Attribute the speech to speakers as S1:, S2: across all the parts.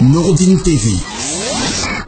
S1: Nouroudine TV,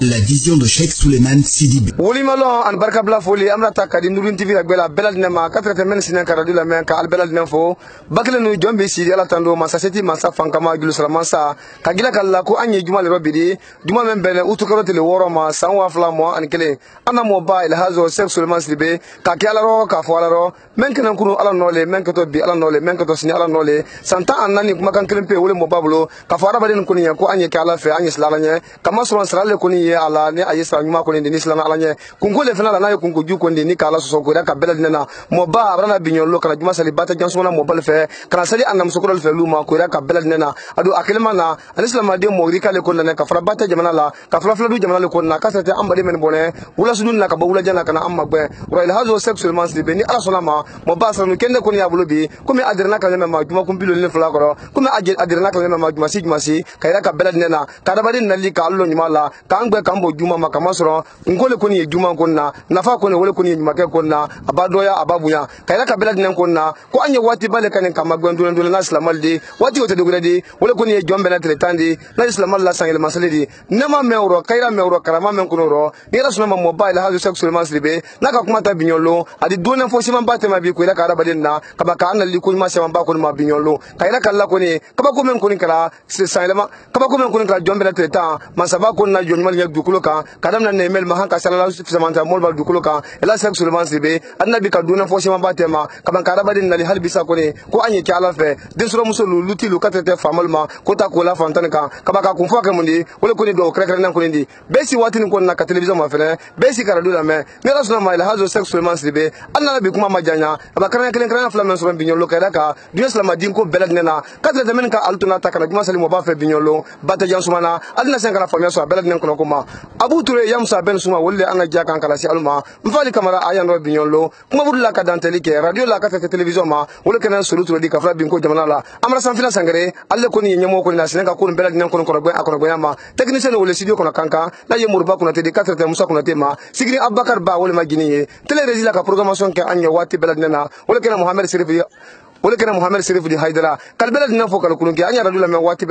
S1: la vision de Cheikh Souleymane Sidibé.
S2: Woli malon an barka bla foli amna takadi Nouroudine TV la bela belal nema 4 men sinan karadu la men ka al belal nemfo bakle no jombe sidi ala tando ma saseti ma sa fankama gilu salama sa kagila kala ko anye juma le robidi juma men bele utukaro tele woro ma sanwa fla mo an kele ana mo ba il hazo Cheikh Souleymane Sidibé ka kala ro ka fo ala ro men kenan kunu ala nole men ko to bi ala nole men ko to sini ala nole santa anani kuma kan kelempe wole mo bablo ka fo ara badin kunu ya ko anye kala fe anye slalanye kama so srale kunu ye ala ni ayesa nyuma ko ni islam ala nye kungole fena la na kungu ju ko ni kala so ko da ka bela dina mo ba abrana binyo lo kala juma sali bata janso na mo bal fe kana sali anam so ko fe luma ko da ka bela dina adu akelma na islam de mo rika le ko na ka fara bata jamana la ka fara du jamana le ko na ka sate ambade men bone wala sudun na ka ba wala jana kana amma gbe ro il hazo Cheikh Souleymane Sidibé ni ala sonama mo ba sanu kende ko ni abulo bi ko mi adirna ka le ma juma kumpilo le fla ko ko mi adirna ka le ma juma si kayra ka bela dina ka da badin nali ka allo nyuma la ka angbe kambo juma makama soro ngole ko ni juma konna nafa ko ne wole ko ni juma ke konna abadoya ababuya kayra ka bela dina konna ko anye wati bale kanen kama gwendo ndo na islamaldi wati wote doguredi wole ko ni jombe na teletandi na islamal la sangel masalidi nema mewro kayra mewro karama men kuno ro ni rasuna ma mobile hazo Cheikh Souleymane Sidibé naka kuma ta binyolo adi dona fo sima bate ma bi ko ila ka da badin na kaba ka anali ko ma sima ba ko ma binyolo kayra kala ko ni kaba ko men ko ni kala sangel kaba ko men ko ni kala jombe na teleta masaba ko na jonmal yak dukulo ka kadam na nemel ma hanka sala samanta molba dukulo ka ila Cheikh Souleymane Sidibé annabi ka dona fo sima bate ma kaba ka da badin na li halbisa ko ni ko anye ki ala fe den suro muso luti lu katete famal ma ko ta ko la fantan ka kaba ka kun fo ka mundi wala ko ni do krekre nan ko ni besi watin ko na ka television ma fere besi karadu la me ne rasuna ma ila hazo Cheikh Souleymane Sidibé annabi kuma ma janya aba kana kelen kana fla men so binyolo ka da ka du islam din ko belad nena katete men ka altuna ta kana juma sali mo ba fe binyolo bata jansumana adna sen kana famia so belad nen ko kuma abu ture yamsa ben suma wolle anga jaka kala si alma mfali kamara ayan ro binyolo kuma budulla ka danteli ke radio la ka television ma wala kana sulutu di ka fla bin ko jamana la amra san fina sangare alle ko ni nyamo ko na sen ka ko belad nen ko ko gbe ma technicien wala studio ko na kanka na ye murba ko na te de 4 musa ko na te ma sigri abakar ba wala ma giniye tele résil ka programmation ke anya wati belad nena wala kana Mohamed Serif di Haidara kal belad nen fo kala kulun ke anya radio la me wati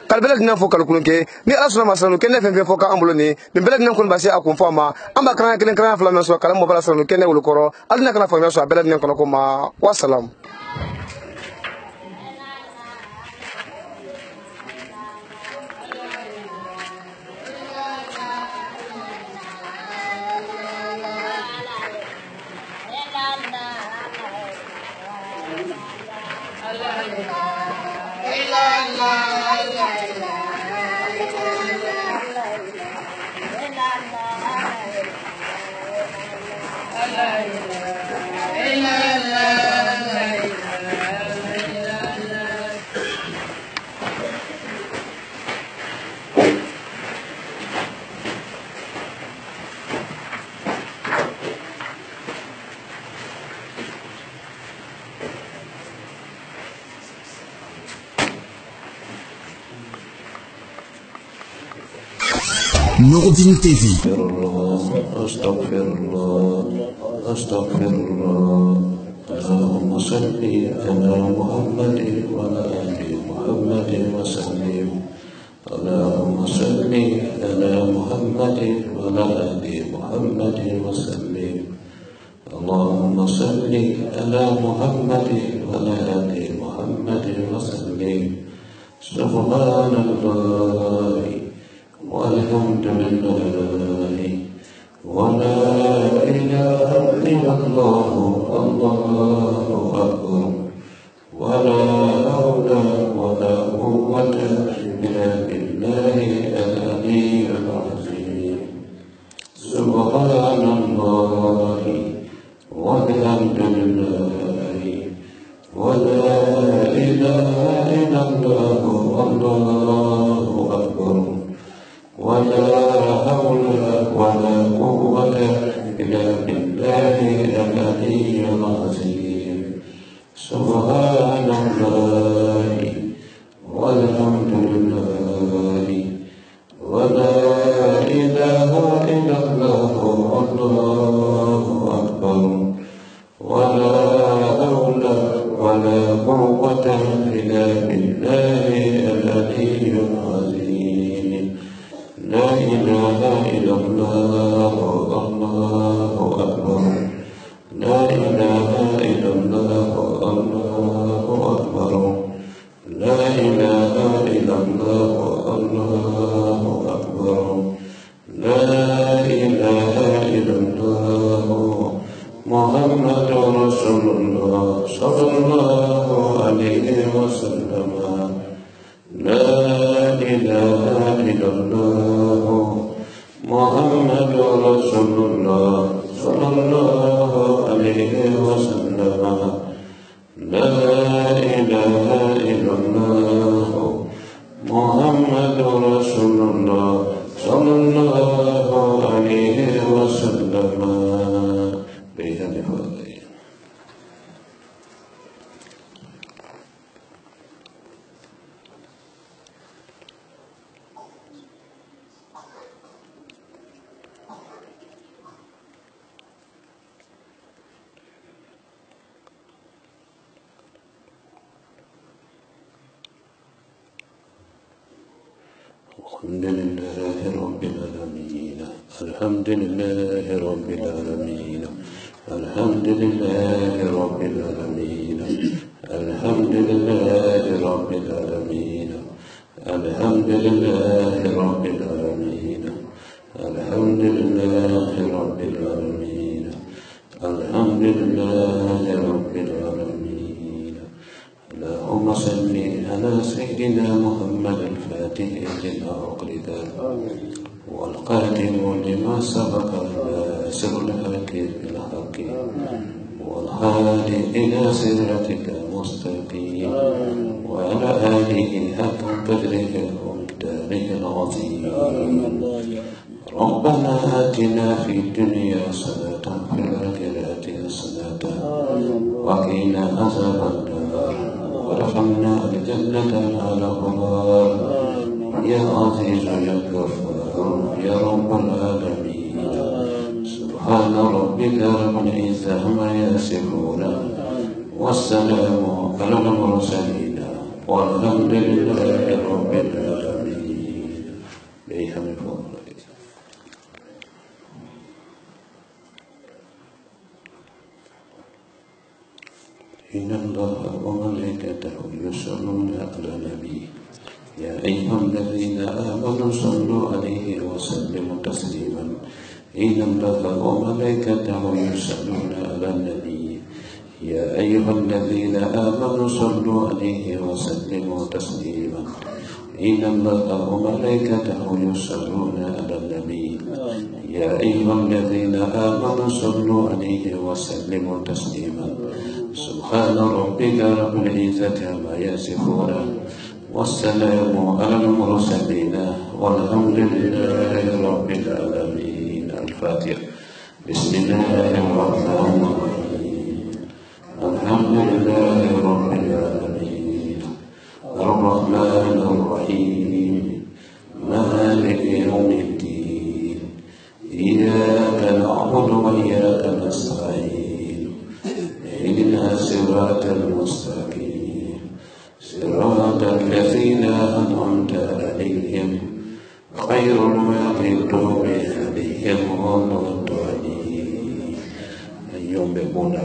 S2: kalbelad nan fo kalkulunke ni asuna masanu kenne fen fo ka ambuloni ni belad nan kun basi akun fo ma amba kana kelen kana fla men so kala mo bala sanu kenne wul koro alna kana fo men so belad nan kono ko ma wassalam
S1: Nouroudine TV.
S3: أستغفر الله اللهم صل على محمد وعلى آل محمد وسلم اللهم صل على محمد وعلى آل محمد وسلم اللهم صل على محمد وعلى آل محمد وسلم سبحان الله والحمد لله ولا إله إلا الله الله أكبر ولا حول ولا قوة إلا بالله العلي العظيم سبحان الله والحمد لله ولا إله إلا الله الله أكبر ولا حول ولا قوة إلا بالله العلي العظيم سبحان الله والحمد لله ولا إله إلا الله الله أكبر ولا حول ولا قوة إلا بالله العلي العظيم لا إله إلا الله الله أكبر لا إله إلا الله الله أكبر لا إله إلا الله الله أكبر لا إله إلا الله محمد رسول الله صلى الله عليه وسلم لا إله إلا الله محمد رسول الله صلى الله عليه وسلم لا إله إلا الله محمد رسول الله صلى الله عليه وسلم الحمد لله رب العالمين الحمد لله رب العالمين الحمد لله رب العالمين الحمد لله رب العالمين الحمد لله رب العالمين الحمد لله رب العالمين الحمد لله رب العالمين اللهم صل على سيدنا محمد الفاتح لما أغلق والقادم لما سبق الناصر الحق بالحق والهادي إلى صراطك المستقيم وعلى آله حق قدره ومقداره العظيم ربنا آتنا في الدنيا حسنة وفي الآخرة حسنة وقنا عذاب النار وادخلنا الجنة مع الأبرار يا عزيز يا غفار يا رب العالمين سبحان ربك رب العزة عما يصفون والسلام على المرسلين والحمد لله رب العالمين. إن الله وملائكته يصلون على النبي يا أيها الذين آمنوا صلوا عليه وسلموا تسليما إن الله وملائكته يصلون على النبي يا أيها الذين آمنوا صلوا عليه وسلموا تسليما إن الله وملائكته يصلون على النبي يا أيها الذين آمنوا صلوا عليه وسلموا تسليما سبحان ربك رب العزة عما يصفون والسلام على المرسلين والحمد لله رب العالمين. الفاتحة. بسم الله الرحمن الرحيم الحمد لله رب العالمين الرحمن الرحيم مالك يوم الدين إياك نعبد وإياك نستعين اهدنا الصراط المستقيم صراط الذين أنعمت عليهم غير المغضوب عليهم ولا الضالين. اليوم بقول لا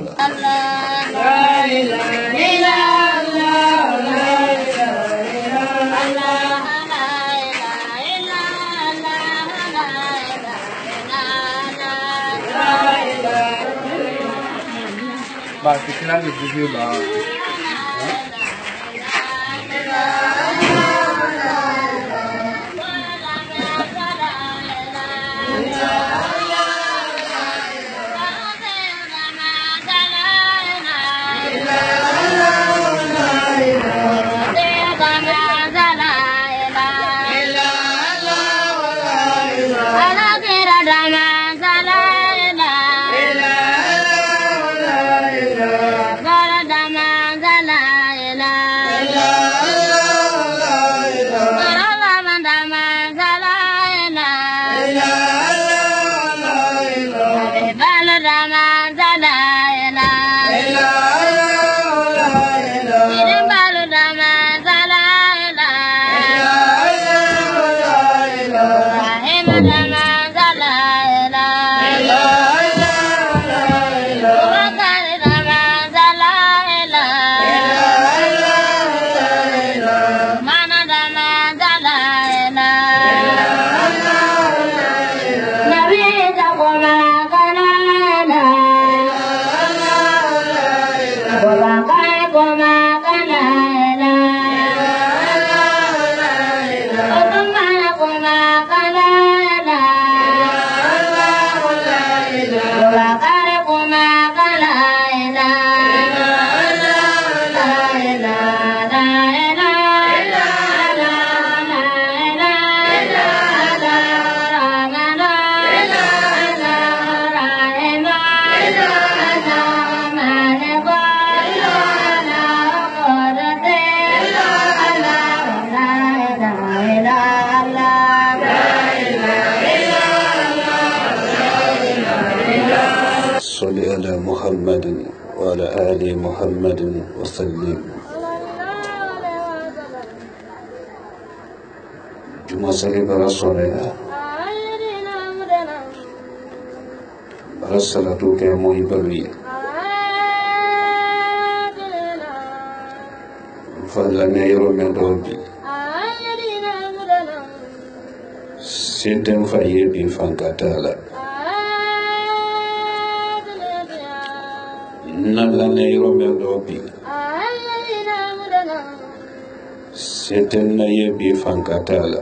S3: إله إلا الله لا إله إلا الله لا إله إلا الله
S2: Bah, c'est là que je dis, bah.
S3: صل على محمد وعلى آل محمد وسلم. جمع سري برسولنا برسالة كموي بري فلنا يوم دوبي سيتم فايبي فانكاتالا nalane yome dobi seten na yebi fankatala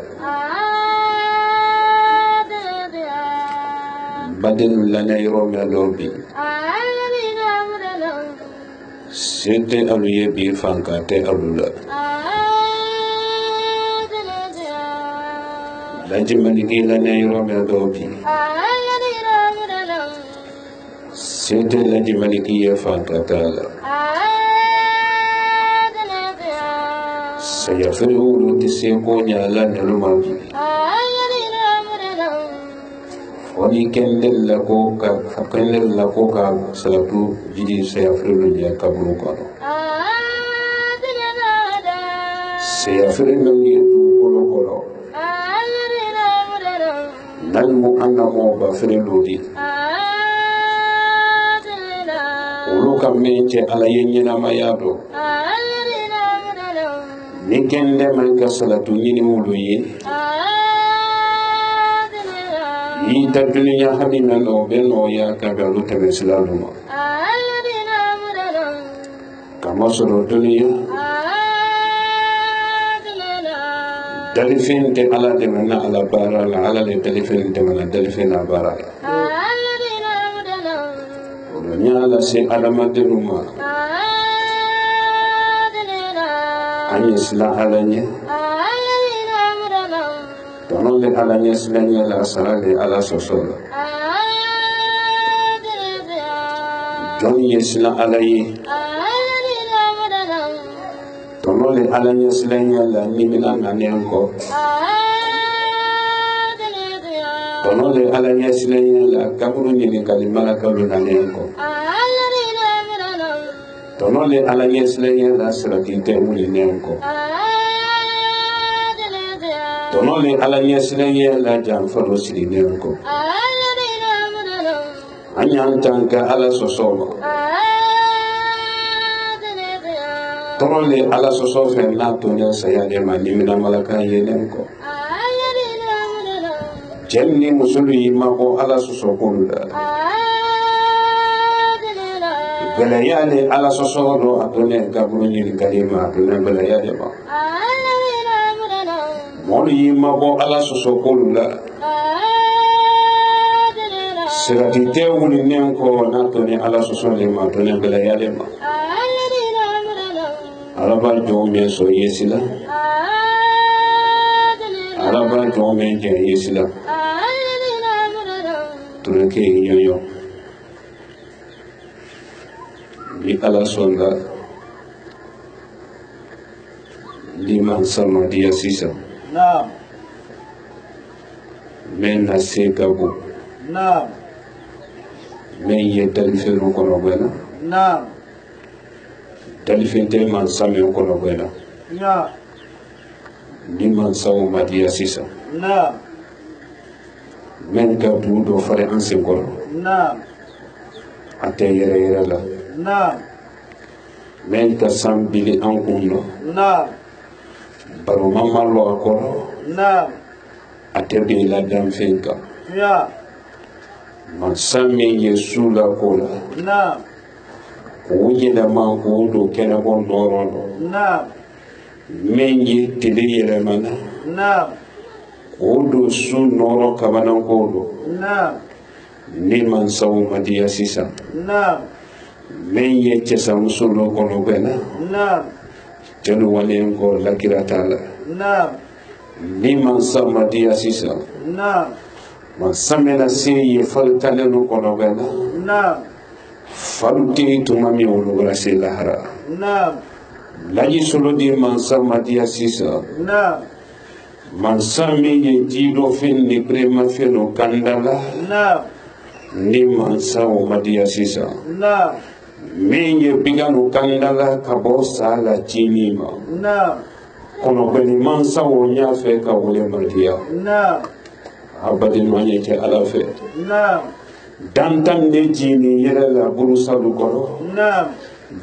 S3: badin lane yome dobi sete alu yebi fankate alula lajimani lane yome dobi sete laji malikiya fankatala saya firu tiseko nyala nalumabi wani kendel lako ka salatu jidi saya firu ya kabru kono saya firu ngi kolo kolo nan mu annamo ba firu di uluka menche ala yenyina mayado nikende malika salatu nyini muluyi yita dunya hamina no beno ya kagalu temesilaluma kama soro dunya dalifin te ala de mana ala bara ala le dalifin te mana dalifin bara nyala se alamaduruma ani isla alanya tonole alanya silanya la sarale ala sosola joni isla alayi tonole alanya silanya la nimina nanenko tonole alanya silanya la kaburu ni kalimala kaburu nanenko tonole alanya silanya la salatinte mulinenko tonole alanya silanya la jamfaro silinenko anyantanka ala sosoma tonole ala sosofe na tonya sayade manimina malaka yenenko jenni musulu yimako ala sosokunda belayale ala sosoro atone gabruni kalima atone belayale ba moli mabo ala sosokolula sirati tewuli nenko natone ala sosole ma atone belayale ma araba jome so yesila araba jome je yesila tureke yoyo bi ala sonda liman sama dia sisa
S4: Naam.
S3: men na sekabu
S4: Naam.
S3: men ye daliferu kono bena
S4: Naam.
S3: dalifente man same kono bena
S4: Ya.
S3: liman sama dia sisa
S4: Naam.
S3: men ka do fare anse kono
S4: Naam.
S3: ate yere la
S4: Naam.
S3: men ka sambili an kunno
S4: Naam.
S3: baro mamalo akono
S4: Naam.
S3: ate be la damfenka
S4: Ya.
S3: man same yesu la kola
S4: Naam.
S3: Oye la man ko do kena bon norondo
S4: Naam.
S3: men ye tele yere mana
S4: Naam.
S3: odo su noro kabanan kodo
S4: Naam.
S3: ni man sawu madiya sisa
S4: Naam.
S3: men ye cesa musulo kono bena
S4: Naam.
S3: telu walen ko lakira tala
S4: Naam.
S3: ni man sa madiya sisa
S4: Naam.
S3: man samena se ye faltale no kono bena
S4: Naam.
S3: falte tumami wolo se lahara
S4: Naam.
S3: laji solo di man sa madiya sisa
S4: Naam.
S3: man sami ye jido fen ni prema feno kandala
S4: Naam.
S3: ni man sa o madiya sisa
S4: Naam.
S3: men ye biganu kandala ka bo sala chinima
S4: Naam.
S3: kono beni man sa o nya fe ka wole madiya
S4: Naam.
S3: abadin manye ke ala fe
S4: Naam.
S3: dantan ne jini yela la burusa du koro
S4: Naam.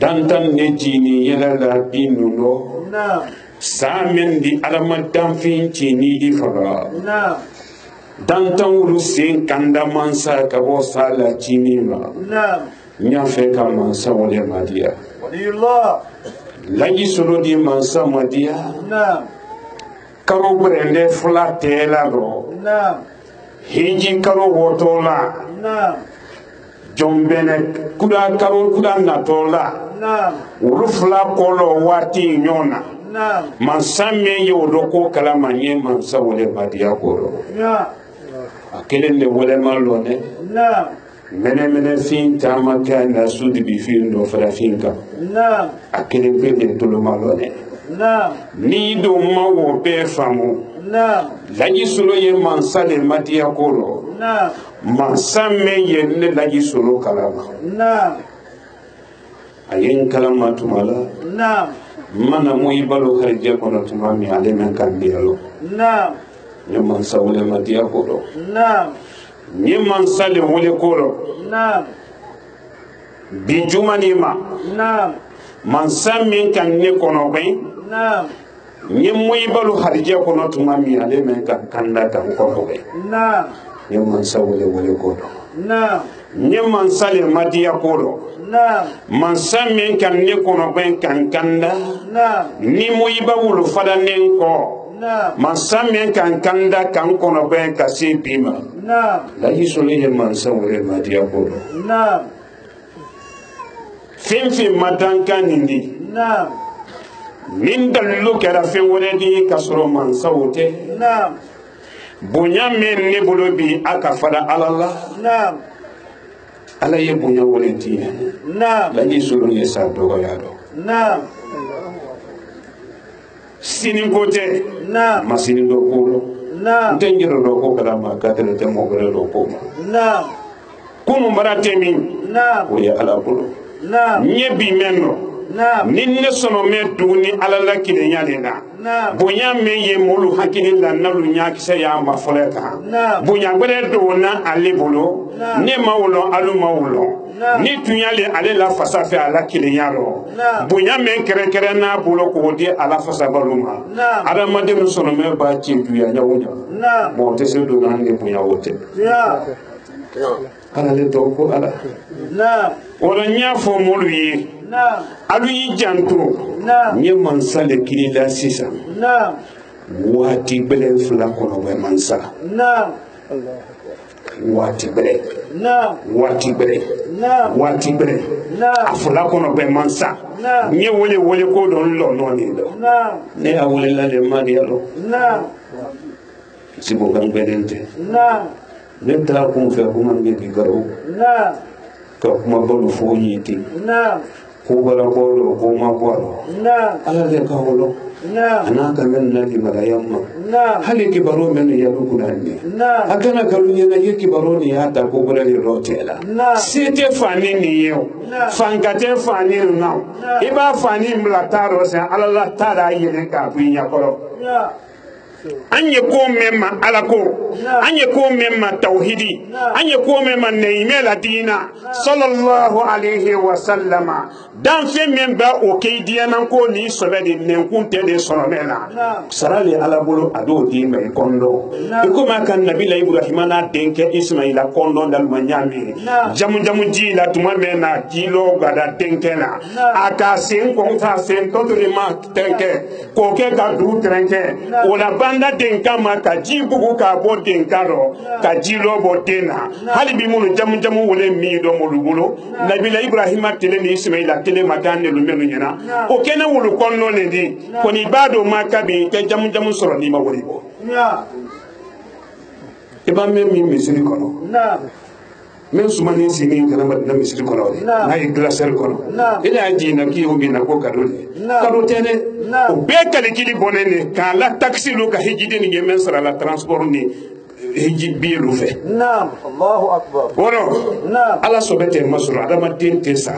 S3: dantan ne jini yela la binuno
S4: Naam.
S3: samen di alama danfin chini di faga
S4: Naam.
S3: dantan wulu sen kanda mansa ka bo sala chinima
S4: Naam.
S3: nya fe ka mansa wole madiya
S4: Waliyullah.
S3: laji solo di mansa madiya
S4: Naam.
S3: karo brende fula tela ro
S4: Naam.
S3: hiji karo wotola
S4: Naam.
S3: jombene kuda karo kuda natola
S4: Naam.
S3: ulu fula kolo wati nyona
S4: Naam.
S3: mansame ye odoko kala manye mansa wole madiya koro
S4: Ya.
S3: akelen de wole malone
S4: Naam.
S3: mene fin tama kana sudi bi fin do fara finka
S4: Naam.
S3: akelen pede tolo malone
S4: Naam.
S3: ni do mawo be famu
S4: Naam.
S3: laji solo ye mansa de madiya koro
S4: Naam.
S3: mansame ye ne laji solo kalama
S4: Naam.
S3: ayen kalama tumala
S4: Naam.
S3: mana mo ibalo harje kono tumami ale men kan dialo
S4: Naam.
S3: ni mansa wole madiya koro
S4: Naam.
S3: ni mansa le wole koro
S4: Naam.
S3: bi jumani ma
S4: Naam.
S3: mansa min kan ne kono bai
S4: Naam.
S3: ni mo ibalo harje kono tumami ale men kan kanda kan kono bai
S4: Naam.
S3: ni mansa wole koro
S4: Naam.
S3: ni mansa le madiya koro
S4: Naam.
S3: mansa min kan ne kono bai kan kanda
S4: Naam.
S3: ni mo ibalo fada nen ko
S4: Naam.
S3: mansa min kan kanda kan kono bai ka se bima
S4: Naam.
S3: la yisole ye mansa wole madiya koro
S4: Naam.
S3: fenfe madanka nindi
S4: Naam.
S3: nin dalilu kɛra fɛn wɛrɛ di ka sɔrɔ mansaw tɛ
S4: Naam.
S3: bonya min ne bolo bi a ka fara ala la
S4: Naam.
S3: ala ye bonya wɛrɛ di ye
S4: Naam.
S3: laji solo ye sa dɔgɔya dɔ
S4: Naam.
S3: siniko tɛ
S4: Naam.
S3: ma sini dɔ ko dɔ n
S4: Naam.
S3: tɛ n yɛrɛ dɔ ko kala ma ka tɛrɛ tɛ mɔgɔ wɛrɛ dɔ ko ma
S4: Naam.
S3: kunun bara tɛ min
S4: Naam.
S3: o ye ala bolo
S4: Naam.
S3: n ye bi mɛn dɔ
S4: Naam.
S3: ni ne sɔnna mɛ tuguni ala la kilenya de la
S4: Naam.
S3: bonya min ye molu hakili la n'olu ɲakisɛ y'a ma fɔlɔ kan
S4: Naam.
S3: bonya wɛrɛ donna ale bolo
S4: Naam.
S3: ne ma wolo alu ma wolo
S4: Naam.
S3: ni tun y'ale ale la fasa fɛ ala kilenya rɔ
S4: Naam.
S3: bonya min kɛrɛnkɛrɛn n'a bolo k'o di ala fasabalu ma
S4: Naam.
S3: adamadenw sɔnna mɛ b'a ci duya ɲago ɲa
S4: Naam.
S3: bon o tɛ se donna ni bonya o tɛ
S4: Ya.
S3: ala le to ko ala wala nya fo molu yi alu yi janto nye mansale kilila sisa wati bele fula kono be mansa wati bele afula kono be mansa nye wole ko don lo no ni do ne a wole la de mari alo sibo kan bedente ne ta ko fe ko man be garo ko ma bolu fo yiti ko bala ko ko ma ko ala de ka wolo anaka men na di malayamma hali kibaro men ya lukunani akana kalunya na yeki baro ni hata ko bala ni rotela sete fani ni yo fankate fani na iba fani mlataro sa ala la tada yele ka binya koro anye ko memma ala ko anye ko memma tauhidi anye ko memma neymela dina sallallahu alaihi wa sallama dan fe memba o ke diana ko ni sobedi nen kunte de sonomela sarali ala bolo ado di me kondo ko ma kan nabila ibrahim na denke ismaila kondo dal manyami jamu ji la tuma mena kilo gada denke na aka sen ko ta sen to de ma denke ko ke ga du denke wala banda denka ma ka jibugu ka bo denka ro ka jilo bo dena hali bi munu jamu wole mi do mulugulo nabila ibrahim tele ni ismaila tele magane lu menu nyana o kena wulu konno ne di ko ni bado makabi ke jamu soro ni ma wori bo e ba me mi misiri kono men sumani sini kana ma na misiri kono na e glacier kono ila ji na ki o bi na ko kado tene o be kale kili bonene ka la taxi lu ka hijide ni men sara la transport ni hiji bielu fe
S4: Allahu akbar
S3: ala sobete masuru adama den tesa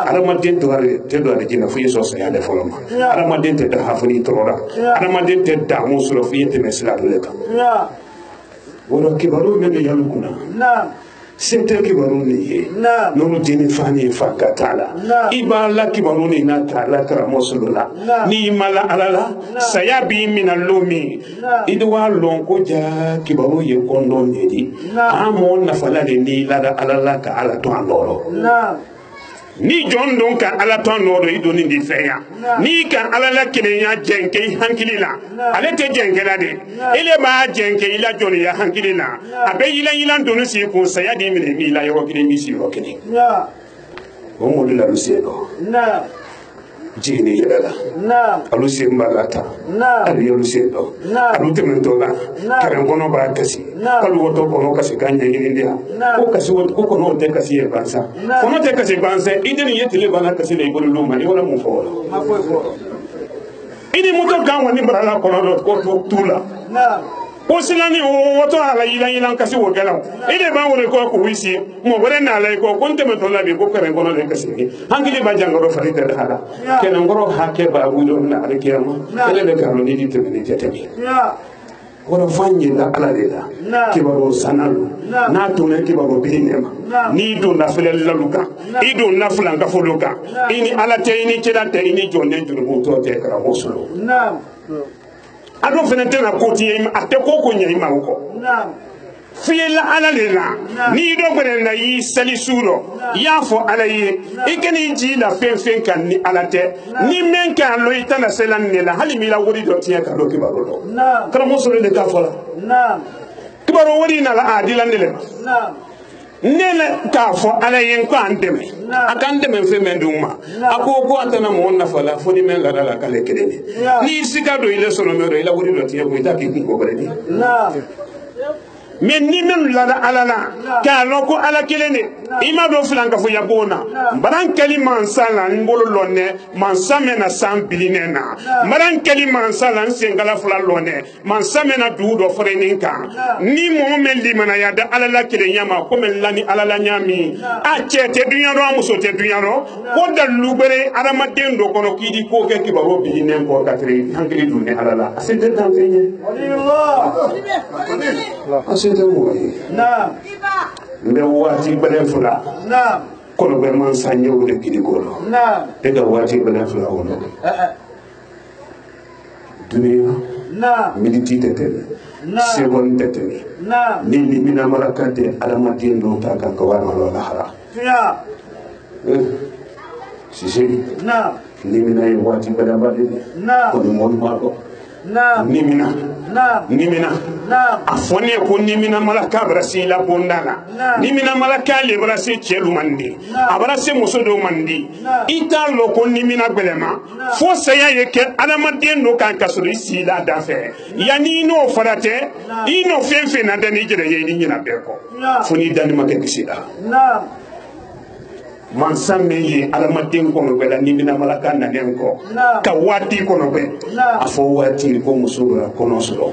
S3: adama den doare te doare jina fu yeso sa yade foloma adama den te da hafuni torora adama den te da musuro fu yete mesela leka wono kibaru men yalukuna sente kibaru ni nonu dini fani fakatala ibala kibaru ni na tala kara mosulula ni mala alala sayabi minalumi idwa lonko ja kibaru ye kondo ni amo na fala ni lada alala ka ala to andoro ni jondon ka ala to andoro idoni di feya ni ka alala kilenya jenke hankilila ale te jenke la de ile ba jenke ila joni ya hankilila abe ila donu si ko sayadi mi ila yo kile mi si yo kile o mo la lusego jini yala alusi mbalata ali lusego alute mentola karen kono ba kasi kalu woto kono kasi kanya ndia ko kasi woto ko kono te kasi e bansa kono te kasi bansa ideni yetile bana kasi le bolu luma ni wala mu fo ini muto gawa ni barala kono ko tula Osilani woto ala ila kasi wogala ile ba wore ko wisi mo wore na la ko konte me tola bi ko kare kono le kasi hankili ba jangoro farita da hala kenan goro hake ba wudo na ala kiyama ele le karo ni dite ni tetemi wala fanyi la ala de la kibaro sanalu na to ne kibaro binema ni do na fele laluka ido na fulanga foluka ini ala te ini kida te ini jonne juru to te kara mosulo ado fene tena koti ate koko nya imanko fiela ala lela ni do bere na yi sali suro ya fo ala yi ikeni ji la fen kan ni ala te ni men kan lo itana selan ne la halimi la wori do tiya ka do ki baro do kala mo solo de ka fola ki baro wori na la adila ndele nele ka fo ala yen ko andeme akandeme fe menduma akoko atana mo na fala fo ni men la la kale kedeni ni sika do ile solo mero ila wori do tiya ko itaki ko bere ni men ni men la alala ka loko ala kelene ima do flanka fo yabona baran kalima sala ngolo lonne mansamena sambilinena maran kalima sala sengala fula lonne mansamena du do foreninka ni mo men limana yada alala kele nyama ko men lani alala nyami a chete dunya ro amuso te dunya ro ko dalubere adama dendo kono kidi ko ke kibaro bilinen ko katri hankili dunne alala asete tanfenye mbe wati balen fula kono be man sanyo de kidi golo e ga wati balen fula wono dunia militi tetene segon tetene ni mina marakante alamatin do ta kan ko warma lo lahara si ni mina yi wati bada bade ko ni mon mako ni mina afone ko ni mina malaka brasila bondana ni mina malaka le brasi chelu mandi abrase musodo mandi italo ko ni mina belema fo saya yeke alamaden no kan kasuri sila dafe yani no farate ino fenfe na dani jere yini nyina beko funi dani make kisida man samme alamaden ko no bela ni mina malaka na denko ka wati ko no be afo wati ko musura ko no solo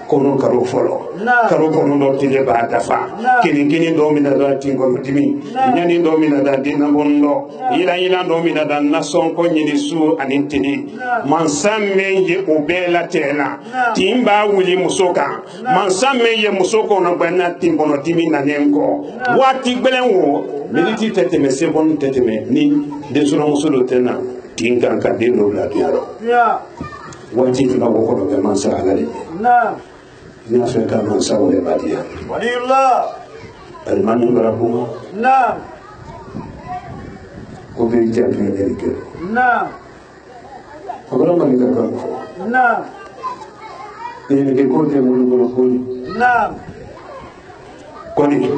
S3: ko no karo folo karo ko no do tile ba dafa kini do mina do tingo dimi nyani do mina da dina bondo ila do mina da nason ko nyini su anintini man samme o bela tena timba wuli musoka man samme musoko no bana timbo no dimi na nenko wati belenwo militi teteme sebon teteme ni desura musulo tena tinkan ka deno la diaro wati tuna woko no mansa alale ni afrika mansa wole badia walillah almanu barahuma ko be jampi amerike agora mani ka ni ke ko te mulu ko koni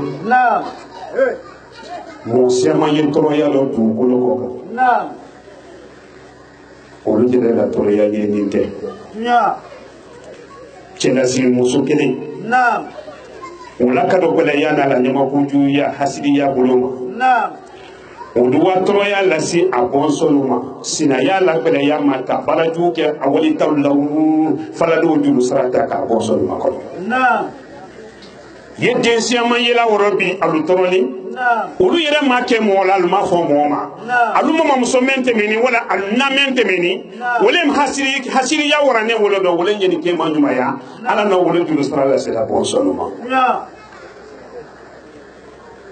S3: mon sema yentoro ya lo tu kulo ko olu jere la toro ya ninte chela si musukini wala kado bela yana la nyama kuju ya hasidi ya buloma olu wa toro ya la si abonsoluma sina ya la bela ya mata balaju ke awali tawlawu faladu julu sarata ka abonsoluma ko yedden siyama yela worobi alu toroli olu yere ma ke mola alu ma fo moma alu mama musomente meni wala alnamente meni wolem hasiri ya warane wolo do wolen yeni ke manjuma ya ala no wolo julu sala se la bonsonoma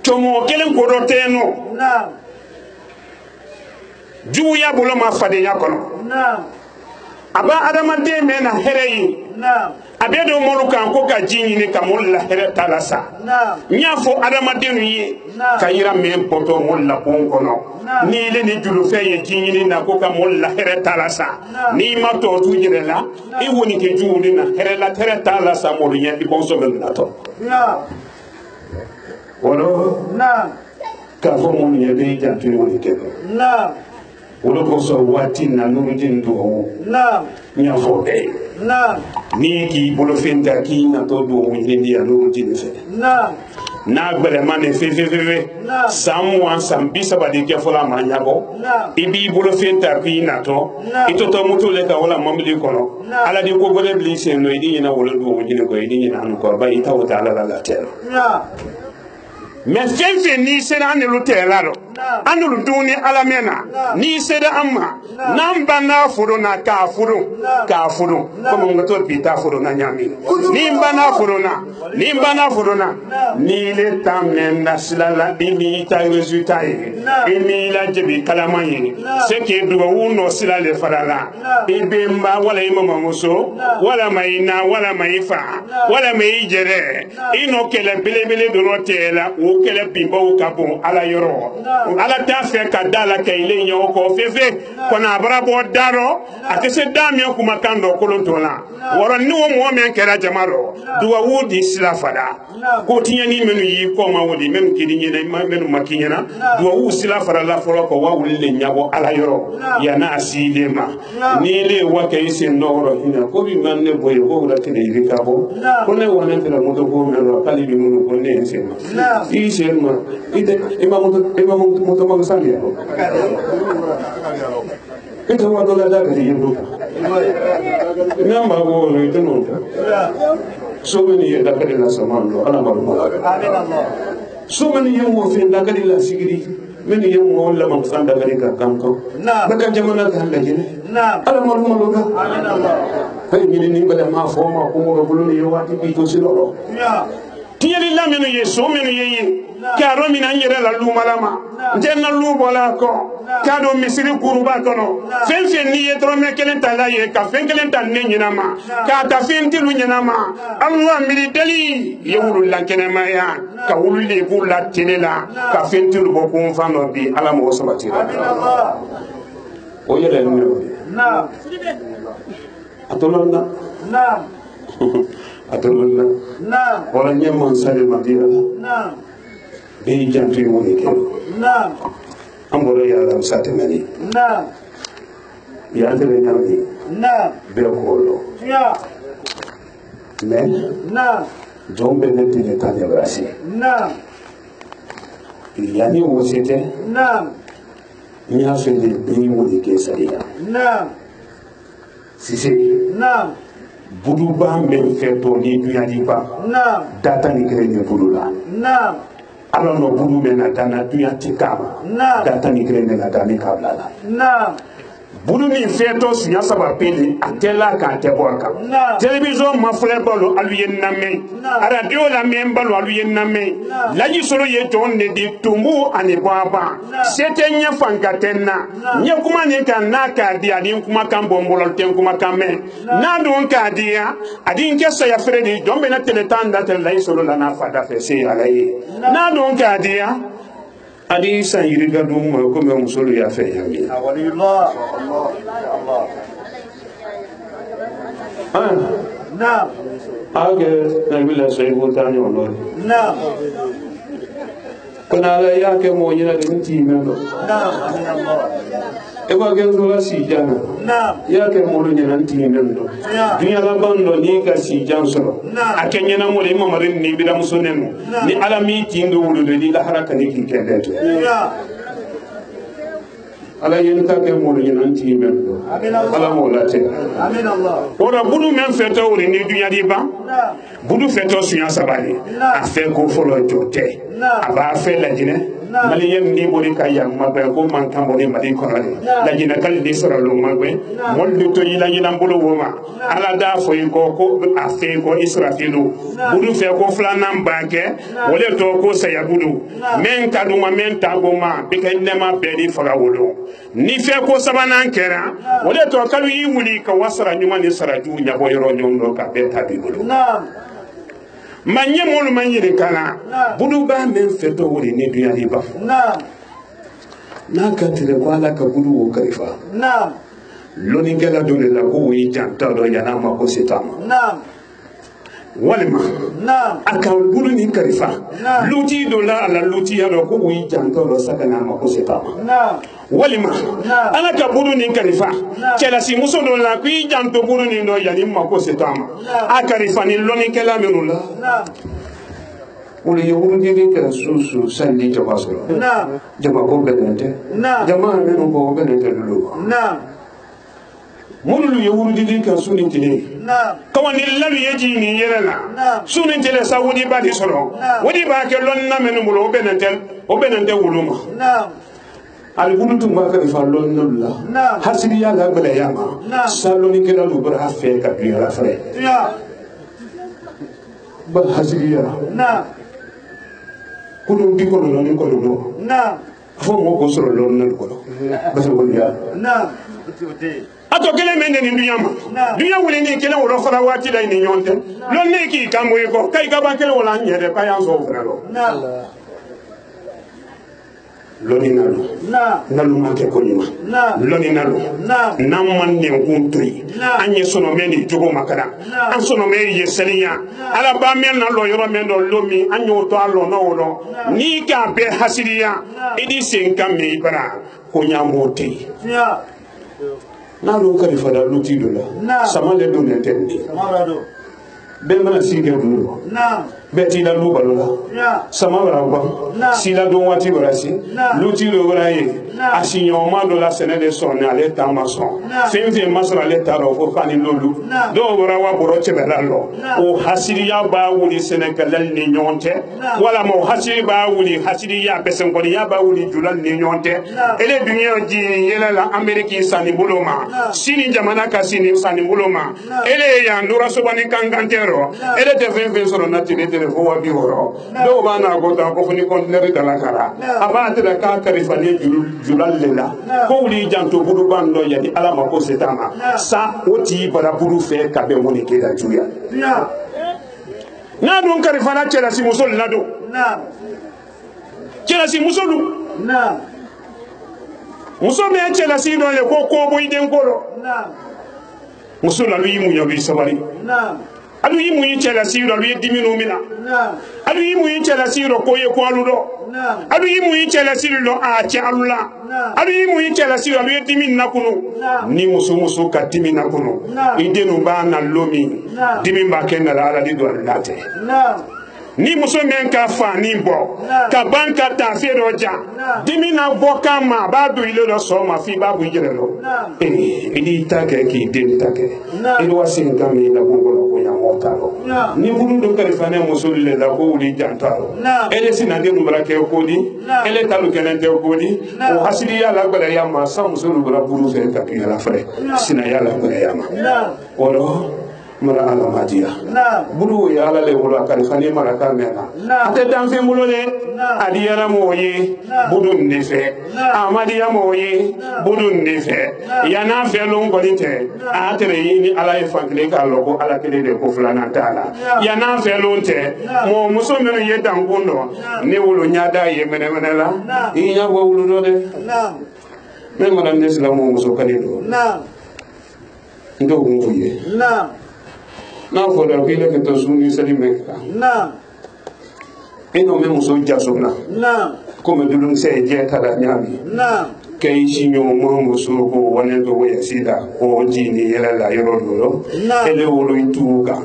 S3: tomo kelen ko do teno juwu ya bolo ma fade ya kono aba adama de mena hereyi abedo molu kan ko ka jinyini ka mol la here talasa nya fo adama de yi ka yira men poto mol la pon kono ni le ni julu fe ye jinyini na ko ka mol la here talasa ni ma to tu jire la e woni ke juuli na here la here talasa mol yen di bonso ben na to wolo ka fo mon ye be jantu woni ke wolo ko so wati na nurudin do nya fo be ni ki bolo fenta ki na to do windi ya nurudin fe na gbere mane fe samwa sambisa badi ke fola manyabo ibi bolo fenta ki na to ito to muto le ka wala mamli kono ala di ko gole blise no idi na wolo do windi ko idi na an ko ba ita wata ala la tero mais fenfe ni sera anelu telaro anelu duni alamena ni sera amma namba na furu na ka furu como ngato pita furu na nyami nimba na furu na ni le tamenda silala bimi ta resultat emi la jebi kalamaye ce que do uno silale farala ibemba wala imama muso wala maina wala maifa wala meijere ino kele belebele do rotela kele pimbo kapo ala yoro ala ta fe ka dala ka ile nyo ko fefe kona brabo daro atese damio kuma kando kolontola woro ni wo mo men kera jamaro duwa wudi sila fada ko tinya ni menu yi ko ma wodi mem kidi ni menu makinyana duwa wu sila fara la foro ko wa wulle nyabo ala yoro ya na aside ma ni le wa ke ise ndoro hina ko bi man ne boye ko wala tene yi ka bo ko ne wona tera mo to ko meno kali bi mu ko ne ise ma Sherma, imam moto magsanya. Itu waktu ada dari itu. Nama gua itu nonton. So many ada dari la samando, anak baru malaga. So many yang mau fin ada dari la sigiri, many yang mau la mamsan ada dari kakangko. Maka zaman ada lagi ni. Anak baru malaga. Hey, ini pada maaf, maaf, umur belum ni awak itu siloro.
S5: tiɲɛli la minnu ye so minnu ye ye k'a dɔn mina n yɛrɛ la lumalama n tɛ n na lu bɔla a kɔ k'a dɔn misiri kuruba kɔnɔ fɛn fɛn n'i ye dɔrɔmɛ kelen ta la ye ka fɛn kelen ta ne ɲɛnama k'a ta fɛn tilu ɲɛnama Allah miiri deli ye wulula kɛnɛmaya ka wulili k'u la tele la ka fɛn tilu bɔ kun fan dɔ bi Ala mɔgɔ sabatira o yɛrɛ ye ne a tolonna a tolonna wala ɲɛ mansa de Madina la bɛɛ janto ye mun de kɛ an bɔra yàrá musa tɛmɛni yan tɛmɛ ɲamini bɛɛ k'o lɔ mais jɔn bɛ ne tɛgɛ ta ɲɛbarasi yanni o se tɛ n y'a fɛ de bɛɛ mun de kɛ sariya Sise buduba men feto ni duyani ba data ni kere ne budula ala no budu men na dana duyati kama data ni kere ne na dani kabla la budu ni feto sunya saba pele atela ka teboka television mafule balo aluyen namme radio la membalo aluyen namme laji solo ye tonne di tumbu ani baba setenya fangatenna nya kuma ne kan naka di adin kuma kan bombolo ten kuma kan me na don ka dia adin ke saya fredi dombe na teletanda tel lai solo la na fada fe se alaye na don ka dia adi san yiri gadu mo ko me musolo ya fe yami
S4: walillah Allah
S5: na age na bila sai botani ono
S4: na
S5: kana la ya ke mo nyina de nti mendo
S4: na Allah
S5: e ba ke zo la si jana ya ke mo nyina nti mendo dunya la bando ni ka si jan solo akenya na mo le mo marin ni bi da musonenu ni alami tingo wulu de la haraka ni ki kende to ala yen ka ke mo nyina nti mendo ala mo la te
S4: amin Allah
S5: ora budu men feto wuri ni dunya di ba budu feto sunya sabali a fe ko folo jote aba fe la jine mali yem ni bori ka yang magbe ko man kan bori mali ko la jina kal di soro lo magbe mol do to yila yina mbolo woma ala da fo ko a fe ko israfilu budu fe ko flana banke wole to ko saya budu men kaduma men tagoma be kay nema be di faga wolo ni fe ko sabana kera wole to kalu yi wuli ka wasara nyuma ni saraju nyabo yoro nyondo ka be tabi bulu manye molu manyire kana budu ba men feto wori ni dunya riba na ka tire ko ala ka budu wo karifa loni gela dole la ko wi janta do yana ma ko sitama walima aka budu ni karifa luti do la ala luti ya do ko wi janta do sakana ma ko sitama walima ana ka budu ni karifa kela si muso do la ku janto budu ni do yani ma ko setama akarifa ni loni kela menula uli yuru dini kela susu sandi jama solo jama ko benente jama menu ko benente lulu mulu yuru dini kela suni tile kawani lalu yeji ni yerela suni tile sa wodi ba di solo wodi ba ke lonna menu mulo benente wuluma albudu tuma ka ifalon nulla hasbi ya ga bele yama saloni kala lu bra fe ka bi la fre ba hasbi ya kudu bi ko no ni ko do fo mo ko soro lon na ko ba so ko ya ato kele men ni dunya wuli ni kele woro fara wati dai ni nyonte lon ne ki kamo ko kai ga ba kele wala nyede pa ya so fra lo loni nalu nalu make ko nyima loni nalu nam man ne kuntoyi anye sono meni jogo makara an sono me yeseliya ala ba men na lo yoro men do lomi anyo to alo no wono ni ka be hasiriya idi senka me bara ko nyamote nalu kali fada luti do la samale do ne tendi be mana sige do beti la lu balola sama baraba sila do wati barasi luti lo baraye asinyo ma do la sene de son ale tamason femfe masra le taro fo fani lolu do barawa boro chebela lo o hasiriya ba wuli senegal ni nyonte wala mo hasiri ba wuli hasiri ya pesen ko ya ba wuli julal ni nyonte ele dunya ji yela la ameriki sani buloma sini jamana kasini sani buloma ele ya ndura sobani kangantero ele te femfe soro natine yele fo wa bi woro do ba na ko ta ko fini conteneur dala kara aba tira ka karifane julal lela ko wuli janto budu bando yadi ala ma ko setama sa oti bara budu fe ka be woni ke da juya na dun karifana cela si musol na do cela si musolu muso me cela si do le ko boy den ko do musola lu yimu yabi sabari alu yimu yi cela si do lu yediminu mina alu yimu yi cela si do ko ye ko alu do alu yimu yi cela si do a ci alula alu yimu yi cela si do lu yedimin nakunu ni muso ka timin nakunu idenu ba na lomi dimin ba ken na ala di do late ni muso men ka fa ni bo ka banka ta fe roja dimina boka ma ba do ile lo so ma fi ba bu jere lo idi ta ke ki den ta ke ido wasin ka mi la bongo ko ya mota lo ni buru do ka fa ne muso le la ko uli janta lo ele sina de mu barake ko di ele talu kenen te ko di o hasili ya la gbara ya ma sa muso lu bara buru fe ka ki la fre sina ya la gbara ya ma oro mara ala madia bulu ya ala le wala kan khani mara ka mena ate dan fe mulo le adiya moyi budun ni fe amadi ya moyi budun ni fe ya na fe lo ngoni te ate re ni ala e fankle ka logo ala kele de ko fulana tala ya na fe lo te mo muso meno ye dan gundo ne wulo nyada ye mene la yi nya wo wulo do de me mara ne islamu muso kanido ndo mu ye na foda kile ke to suni sali meka eno me muso jasona comme dulun se je tara nyami kay sinyo mo muso ko wonen do we sida ko jini yela la yoro do ele wolo ituga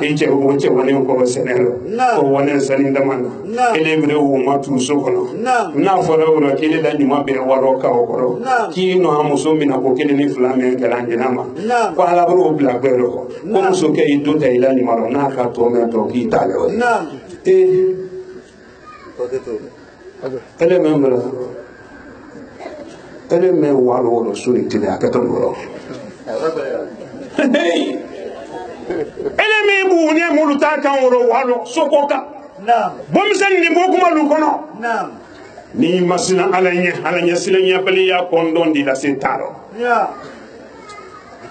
S5: e je wo che wonen ko senelo ko wonen sali ndamana ele mre wo matu so kono na foda woro kile da nyuma be waro ka okoro ki no amuso mina ko kile ni flame ngalanje nama ko ala bro bla gbero ko muso ke ido ta ila ni maro na ka to me to ki tale o ele membra ele me walo suri tile akaton woro ele me bu ne muluta kan woro walo sokoka bomsen ni bokuma lu kono ni masina alanya silanya bali ya kondon di la setaro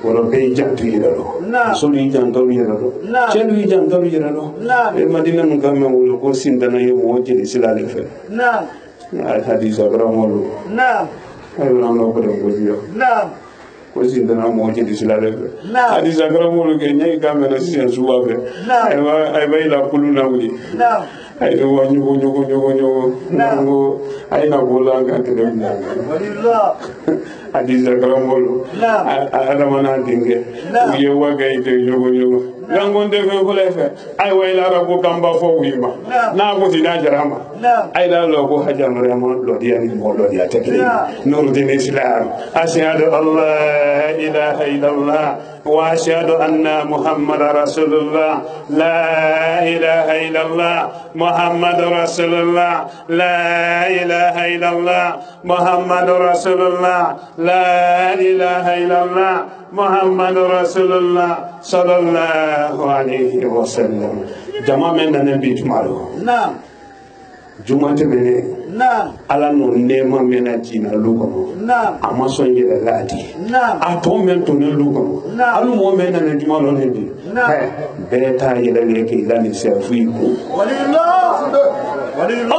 S5: woro be jantu yiralo soli jantu yiralo chelu jantu yiralo e madina mun kam wolo ko sindana ye mo jeli silale fe hadisa gramolo ay no ko do yo ko sindana mo jeli silale fe hadisa gramolo ke nyai kam na sisen suwa fe ay bay la kuluna wuli ay do nyugo ay na bola ga te dem walillah hadisa gramolo ada mana dinge ye waga ite nyugo rangonde ko lefe ay wayla rabo kamba fo wima na ko dina jarama ay la lo ko hajam remo lo dia ni mo lo dia tekri nurdin islam ashhadu allah ilaha illallah wa ashhadu anna muhammadar rasulullah la ilaha illallah muhammadur rasulullah la ilaha illallah muhammadur rasulullah la ilaha illallah muhammadur rasulullah sallallahu alaihi wasallam jama men na bi tumaro juma te mene ala no nema mena jina lugo ama so yele ladi a to men to ne lugo alu mo men na juma lo ne bi beta yele le ke la ni se fu ko walillah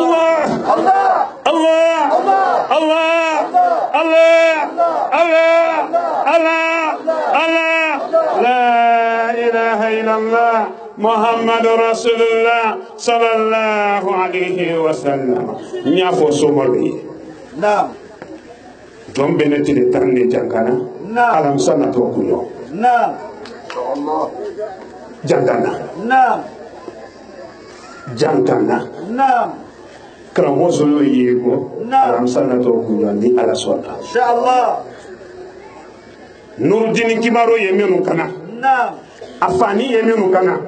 S5: allah allah allah allah allah allah allah allah la ilaha illallah muhammad rasulullah sallallahu alaihi wasallam nya fo somali don beneti de tanne jankana alam sana to kunyo Allah jantana kramo solo yego alam sana to kunyo ni ala sona inshallah nurdin kibaro yemenu kana afani yemenu kana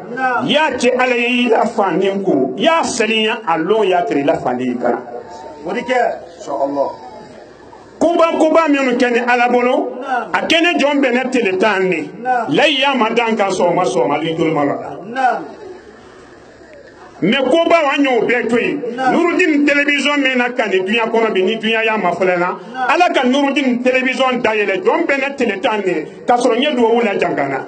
S5: ya ce alayi la fani ku ya saliya allo ya kire la fani kana wodike inshallah kuba menu kene alabolo akene jombe ne teletani la ya madanka so ma li dul mala mais ko ba wanyo betoi Nurudin télévision mena kan dunya kono bi ni dunya ya mafalana ala kan Nurudin télévision dayele don bena télétane ka soro nye do wula jangana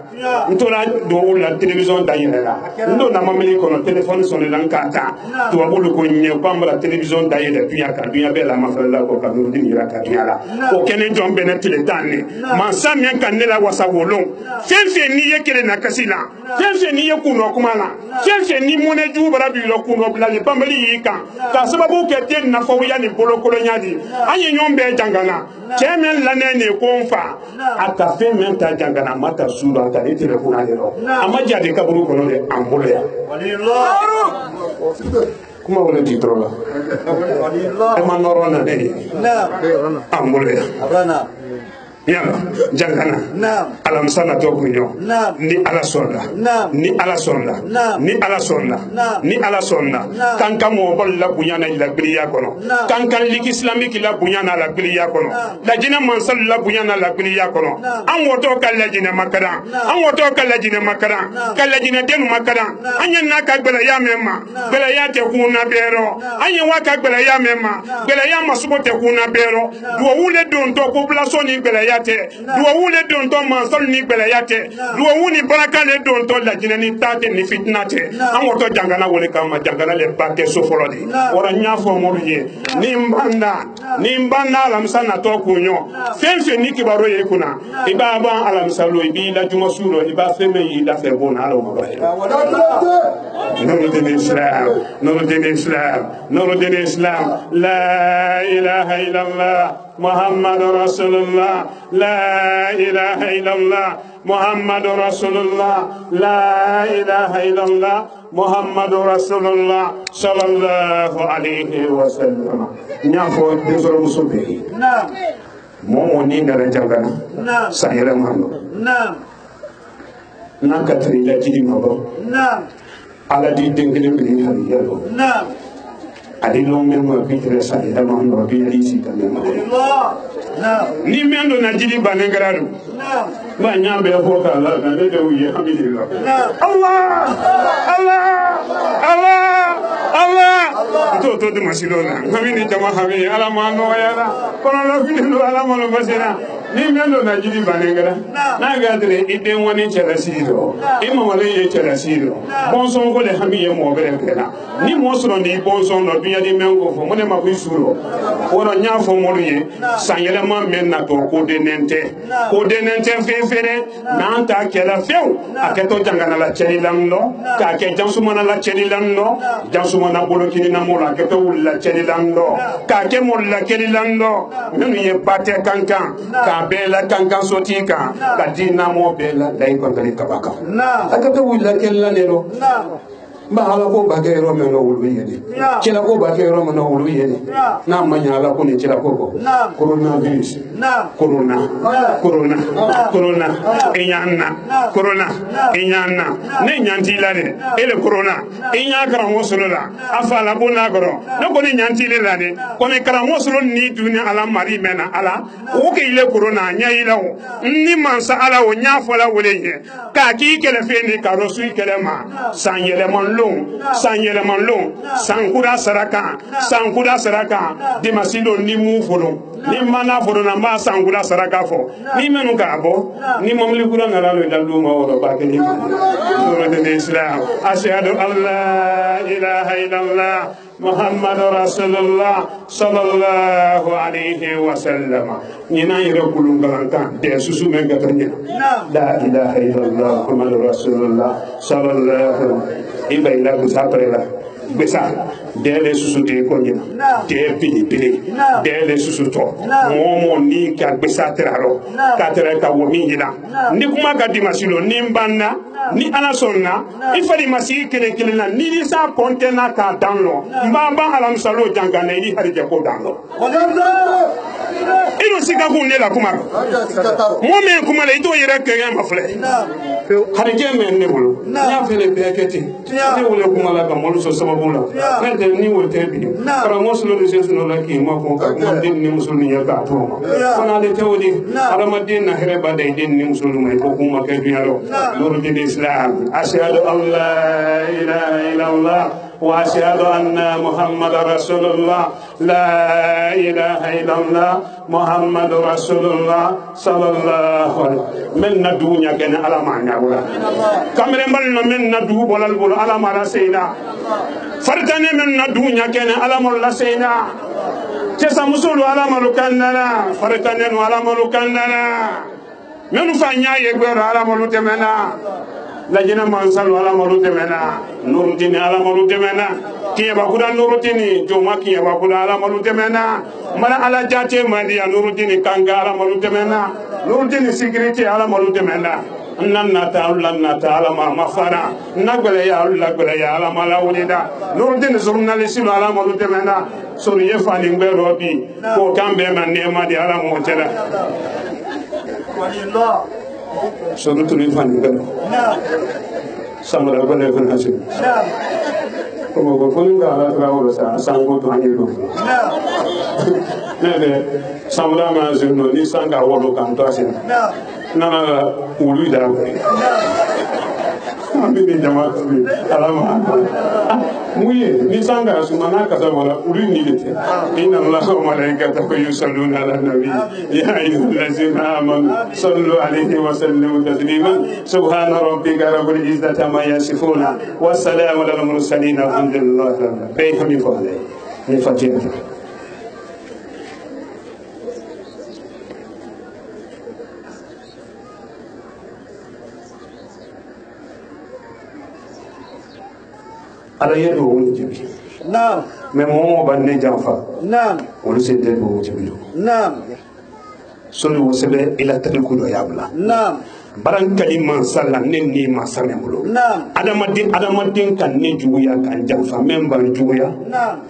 S5: ntola do wula télévision dayele la ndo na mameli kono téléphone sonne lan kata to wabulu ko nye bambara télévision dayele dunya bela mafalala ko ka Nurudin yira ka dunya la ko kenen don bena télétane man sa men kan ne la wasawolon fenfe ni yekele na kasila fenfe ni yekuno kumala fenfe ni mone juba rabi lo kuno blali bambali yika ka sababu ke den na fo ya ni bolo kolonyadi anyi nyombe jangana chemen lanene konfa ata fe men ta jangana mata sura ata ni tele kuna lero amaja de kaburu kono de ambole ya kuma wala di trola e manorona de ambole ya yalla jangana alam sana to kunyo ni ala sonda ni ala sonda ni ala sonda ni ala sonda kanka mo bolla bunyana ila biliya kono kanka lik islamique la bunyana la biliya kono la jina mansal la bunyana la biliya kono an woto kala jina makara an woto kala jina makara kala jina denu makara anya naka gbela ya mema gbela ya te kuna bero anya waka gbela ya mema gbela ya masubo te kuna bero do wule don to ko blaso ni gbela ya duwa wule don to mansal ni belayate duwa wuni baraka le don to la jinani tate ni fitnate an woto jangana wole kama jangana le bake so folodi wora nyafo moruye ni mbanda alamsana to kunyo fenfe ni kibaro ye kuna ibaba alamsalo ibi la juma suro iba feme yi la fe bona alo mabaye Nuruddin Islam la ilaha illallah محمد رسول الله لا إله إلا الله محمد رسول الله لا إله إلا الله محمد رسول الله صلى الله عليه وسلم نعفو بزر مسوبه نعم مومنين رجعنا نعم سيرا مانو نعم نكتري لجدي مبو نعم على دي دنگل بلي هريالو نعم adilo memo bitre sa ida man no bi risi kan ni mendo na jidi banengrado ba nyambe ko ka la na de wiye hamidillah Allah to de masilona hamini jama hami ala mano yara kono la bindo ala mano basira ni mendo na jidi banengra na gadre ide woni chelasiro imamale ye chelasiro bonson ko le hamiye mo bere kala ni mo soro ni bonson no yadi mengo fo mone ma kuisuro woro nyafo moruye sanyele ma menna to ko denente fefere nanta kela few aketo jangana la chelilamno ka ke jansumana la chelilamno jansumana bolokini na mola aketo ulla chelilamno ka ke molla chelilamno menu ye bate kankan ka bela kankan sotika ka dina mo bela dai ko ngari kabaka aketo ulla chelanero ba ala ko ba ke ro men no wulu yede kila ko ba ke ro men no wulu yede na manya ala ko ni kila ko corona virus corona enyana ne nyanti la de ele corona enya kara mosolo la afala bona goro no ko ni nyanti le la de ko ne kara mosolo ni dunya ala mari mena ala o ke ile corona nya ila o ni mansa ala o nya fola wole ye ka ki kele fe ni karo su kele ma sanyele mon sanyele manlon sankura saraka demasilo ni mu folo ni mana folo na ma sankura saraka fo ni menu ka bo ni mamli kura na lo dalu ma woro ba ke ni de Islam ashhadu an la ilaha illallah محمد رسول الله صلى الله عليه وسلم نينا يركلون كلام ده سوسو من كترنا لا إله إلا الله محمد رسول الله صلى الله عليه وسلم besa dele susu de konyina de pili dele susu to momo ni ka besa teraro ka tere ka womi yina ni kuma ka dimasilo ni mbanda ni ala sonna ifali masi kele na ni sa kontena ka danlo mbamba alam salo jangana ni harije ko danlo ino sika ku ne la kuma momi kuma le ito yere ke ma fle harije men ne bulu ya fele beketi ni wole kuma la ka molu so bula nante ni wote bi para moslo de jesu no la ki ma ko ka mo din ni musulmi ya ka to ma kona de tawdi ala madin na here ba de din ni musulmi ko kuma ke bi alo Nuruddin Islam ashhadu an la ilaha illallah وأشهد أن محمد رسول الله لا إله إلا الله محمد رسول الله صلى الله عليه من الدنيا كان على معنى ولا كمل من ندو ولا البول على ما سينا فرتني من الدنيا كان على ما سينا تسامسول على ما لكننا فرتني على ما لكننا من فنيا يقبل على ما لتمنا لجنا منسل على ما لتمنا نورتين على ما لتمنا كي باكودا نورتيني جوما كي باكودا على ما لتمنا مالا على جاتي ماديا نورتيني كانغا على ما لتمنا نورتيني سيكريتي على ما لتمنا نانا على ما مفانا نقبل يا على ما لا ولدا نورتيني جورناليستي على ما لتمنا سوري فاني بروبي كو كان بما نيما دي على ما وتلا سوري توني فاني بروبي سامرا بنا فنا شي como ko ala trawo sa sango to hanilo nebe samra ma zeno ni sanga wolo kan to asin na ulu da ambi ni jama ala ma muye ni sanga sumana ka sa wala ulu ni lete inna allaha wa malaikatahu yusalluna ala nabi ya ayyuhallazina amanu sallu alayhi wa sallimu taslima subhana rabbika rabbil izzati amma yasifuna wa salamun alal mursalin alhamdulillah pay for me for ni fajina ala yedo woni jibi naam mais mo banne jamfa naam wolu sedde do jibi naam sonu sebe ila tariku do yabla naam baran kalima salla nenni ma samemulo naam adamadin kan ne juya kan jamfa member juya naam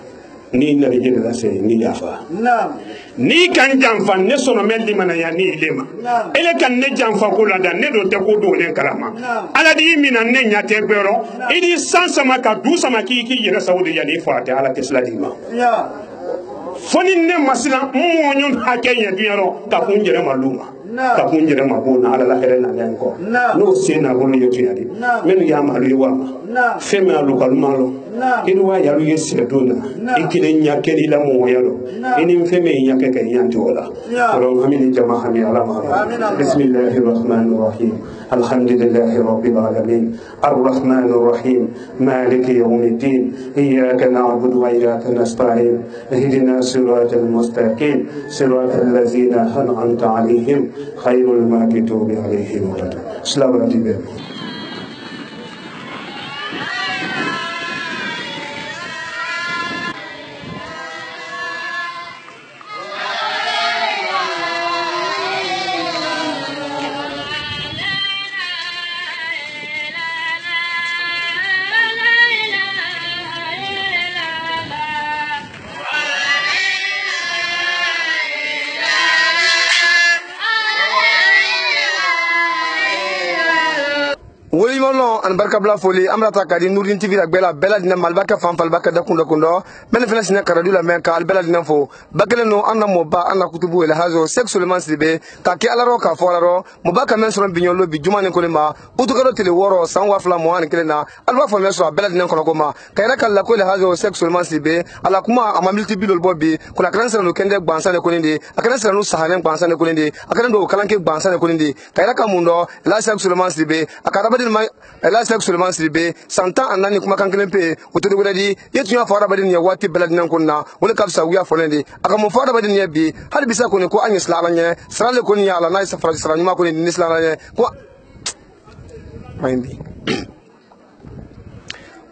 S5: ni na rejele la se ni yafa naam ni kan jamfa ne sono melli mana ya ni lema ele kan ne jamfa ko la da ne do te ko do len kalama ala di mina ne nya te gbero idi sansa maka du sama ki yera saudi ya ni fate ala tesla di ma ya foni ne masila mo nyon hakenya diaro ka kunjere maluma ka kunjere mabuna ala la hele na lenko no sina ko ni yotu yadi men ya malu wa feme alu kalmalo inwa yalu yesidona ikile nyakeli la mo yalo ini feme nyakeke yanti wala ro hamini jama hami ala ma bismillahir rahmanir rahim alhamdulillahi rabbil alamin arrahmanir rahim maliki yawmiddin iyyaka na'budu wa iyyaka nasta'in ihdina siratal mustaqim siratal ladzina an'amta 'alaihim khairul maghdubi 'alaihim waladdallin. Selamat tiba.
S2: woli mono an barka bla foli amrata kadi Nurdin TV ak bela dina mal baka fam fal baka da kundo men fena sina karadu la men ka al bela dina fo bakele no anna mo ba anna kutubu el hazo sexuellement sibe ka ke alaro ka fo alaro mo baka men so binyolo bi jumane ko ma utu kado tele woro san wa fla mo an kelena alwa fo men so bela dina ko ma kayra kala ko el hazo sexuellement sibe ala kuma amamilti bilol bobbi ko la kran no kende gbansa ne ko ndi akana sala no sahane gbansa ne ko ndi akana do kalanke gbansa ne ko ndi kayra ka mundo la sexuellement sibe akara la sexuellement sibe santa anani kuma kankelen pe oto de wadi yetu ya fara badin ya wati belad nan kunna wala kabsa wiya folende aka mo fara badin ya bi hal bisa ko ne ko anyis la lanye srale ko ni ya la na safara srani ma ko ni nisla lanye ko mayndi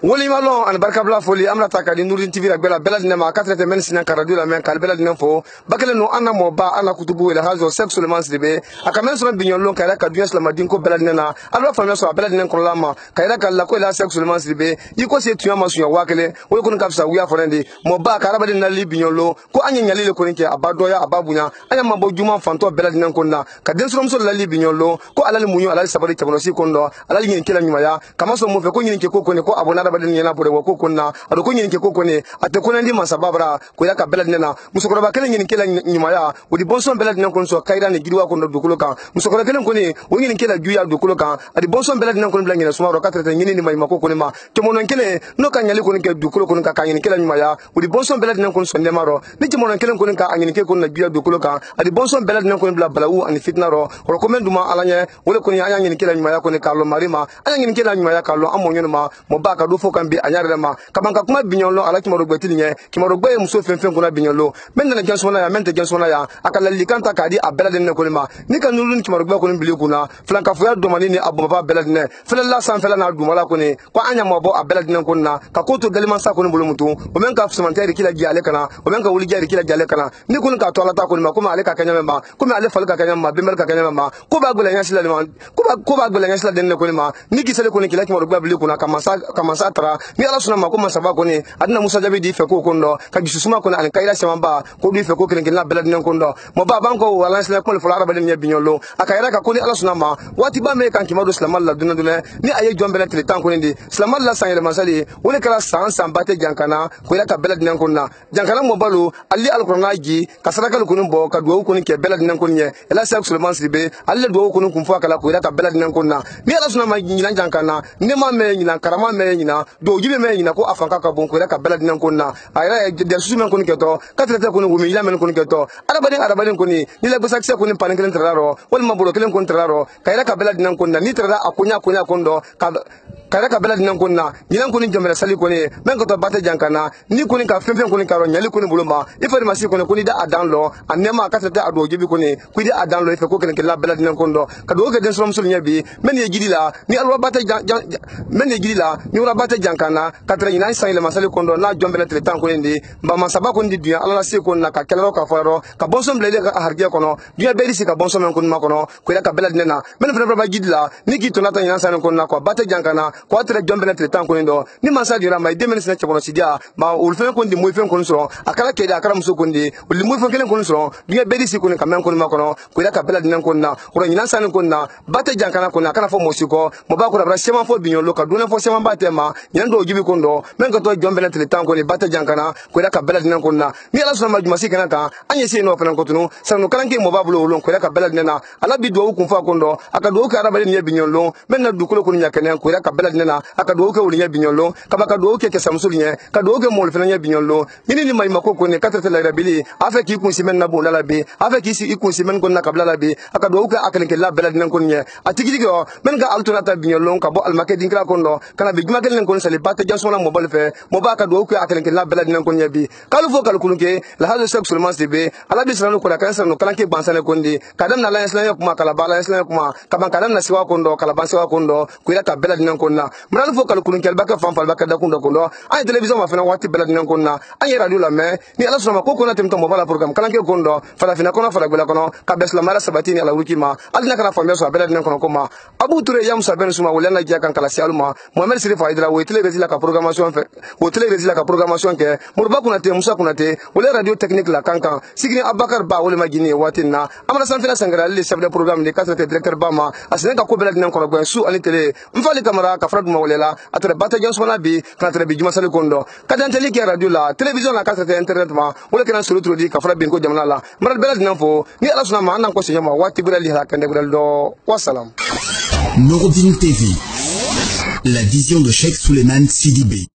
S2: woli malo an barka bla foli amra takadi Nurdin TV ak bela dina ma 4 men sinan karadu la men kal bela dina fo bakale no anna mo ba ana kutubu el hazo sexuellement sibe aka men so binyon lon kala ka dunya slama din ko bela dina na alwa fa men so bela dina ko lama kayra kala ko la sexuellement sibe yiko se tuya masu ya wakele wo ko nkafsa wiya forende mo ba karaba dina li binyon lo ko anya nyali le ko nke abado ya ababunya anya mabo juma fanto bela dina ko na ka den so la li binyon lo ko alal munyo alal sabari tabono si ko ndo alal nyen kila nyuma ya kama so mo fe ko nyen ke ko ne ko abona adabadin yana pore wa ko kunna ado ko nyin ke ko kone ate ko ndi masa babra ko ya ka belad nena musokoro ba kelen nyin kela nyimaya wodi bonson belad nan kon so kaira ne gidiwa kon do kulo kan musokoro kelen kone wo nyin kela juya do kulo kan adi bonson belad nan kon bla ngina suma ro katra nyini ni mai mako kone ma to monon kele no kan nyali kon ke do kulo kon ka kan nyin kela nyimaya wodi bonson belad nan kon so ne maro ni ti monon kelen kon ka nyin ke kon na juya do kulo kan adi bonson belad nan kon bla balawu ani fitna ro ko men duma alanya wala kon ya nyin kela nyimaya kon ka lo marima anya nyin kela nyimaya ka lo amonyo ma mo ba ka do fo kan bi anyare ma kabanka kuma binyon lo ala kimaro gbetili nye kimaro gbe muso fenfen kuna binyon lo men na jansona ya men te jansona ya akala likanta kadi abela den ko ma ni kan nulun kimaro gbe ko bili kuna flanka fuya do mani ni abu ba bela den fela la san fela na du mala ko ni ko anya mo bo abela den ko na ka ko to galima sa ko ni bulu mutu o men ka fusmanteri kila jale kana o men ka wuli jari kila jale kana ni kun ka to ala ta ko ni ma kuma ale ka kanya ma kuma ale fal ka kanya ma bimel ka kanya ma ko ba gula nyasila ni ma ko ba gula nyasila den ko ni ma ni kisale ko ni kila kimaro gbe bili kuna kama sa tra ni ala suna ma ko ma saba ko ni adna musa jabi di fe ko kondo ka gisusuma ko an kayra sama ba ko di fe ko kelen kelen belad nen kondo mo ba banko wala sala ko fo araba den nyabinyo lo akayra ka ko ni ala suna ma wati ba me kan kimado islamal la duna duna ni aye jombele tele tan ko ndi islamal la sangele masali woni kala san bate jankana ko ila ka belad nen konna jankana mo balu ali alqur'ana ji kasaraka ko ni bo ka do ko ni ke belad nen konye ila sa sulman sibe alle do ko ni kum fo kala ko ila ka belad nen konna ni ala suna ma nyina jankana ni ma me nyina karama me nyina do jibe me nyina ko afanka ka bon ko ila ka belad nen konna ayra de susu men ko ni keto katrete ko ni wumi ila men ko ni keto arabadin ko ni la busakse ko ni panen kelen traro wal maburo kelen ko traro kayra ka belad nen konna ni trara akunya kondo kayra ka belad nen konna nyinan ko ni jamela sali ko ni men ko to bate jankana ni ko ni ka fenfen ko ni karo nyali ko ni buluma ifari masi ko ni da adan lo anema katrete ado jibi ko ni ku di adan lo ife ko kelen kelen belad nen kondo ka do ke den so musul nyabi men ye gidila ni alwa bate men ye gidila ni wala bate jankana katra nyinan sai le masali kondo na jombele tele tan ko ndi ba masaba ko ndi duya ala se ko na ka kelero ka faro ka bonsom blede ka hargia kono duya beri si ka bonsom men ko ma kono ko ila ka belad nena men fere ba gidila ni ki to nata nyinan sai ko na ko bate jankana ko atre jombele tele tan ko ndo ni masa dira mai de men sina chebono sidia ba ulfe ko ndi muy fen ko so akala kede akara muso ko ndi ul muy fen kelen ko so duya beri si ko ni ka men ko ma kono ko ila ka belad nena ko na ko nyinan sai ko na bate jankana ko na kana fo mosiko mo ba ko ra sema fo binyo lo ka duna fo sema bate ma nyan do jibi ko ndo men ko to jombele tele tan ko ni bate jankana ko ila ka belad nena ko na ni ala sona majumasi kana ta anye se no fana ko tunu sanu kalanke mo babulo ulon ko ila ka belad nena ala bi do ko fa ko ndo aka do ka araba ni binyo lo men na du ko ko nya kana ko ila ka belad nena aka do ko nya binyo lo ka ba ka do ke samsul nya ka do ke mo fana nya binyo lo ni mai mako ko ne katra la rabili afa ki kun simen na bo la bi afa ki si ikun simen ko na kabla la bi aka do ka akalen ke la belad nena ko nya atigi go men ga altuna ta binyo lo ka bo al marketing kra ko ndo kana bi guma kelen ko sale batte jansona mo bal fe mo ba ka do ko akalen ke la belad nena ko nya bi kalu fo kal kulunke la hadu sek sulman sibe ala bi sanu ko la kan sanu kalanke bansane ko ndi kadam na la islam kuma kala bala islam kuma kaban kadam na siwa ko ndo kala ban siwa ko ndo ko ila ka belad nena ko na mral fo kal kulunke albaka fam fal baka da ko ndo ay television ma fana wati belad nena ko na ay radio la me ni ala sunu ko na temto mo bala program kalanke ko ndo fala fina ko na fala bela ko no ka besla mala sabatini ala wikima alina kana fam so belad nena ko ko ma abu ture yam sa ben suma wala na ja kan kala sialuma mohamed sirif aidra wo television la ka programmation fe wo television la ka programmation ke murba kuna te musa kuna te wala radio technique la kankan sigini abakar ba wala magini watina amana san fina sangara le chef de programme de kasate directeur bama asene ka ko belad nan ko gwen su ali tele mfali camera ka frad mo wala atre bata jons wana bi kan atre bi juma sale kondo kadan tele ke radio la television la kasate internet ma wala kana sulu trodi ka frad bin ko jamna la maral belad nan fo ni ala suna ma nan ko senyama wati burali ha kande bural do wassalam.
S1: Nouroudine TV, la vision de Cheikh Souleymane Sidibé.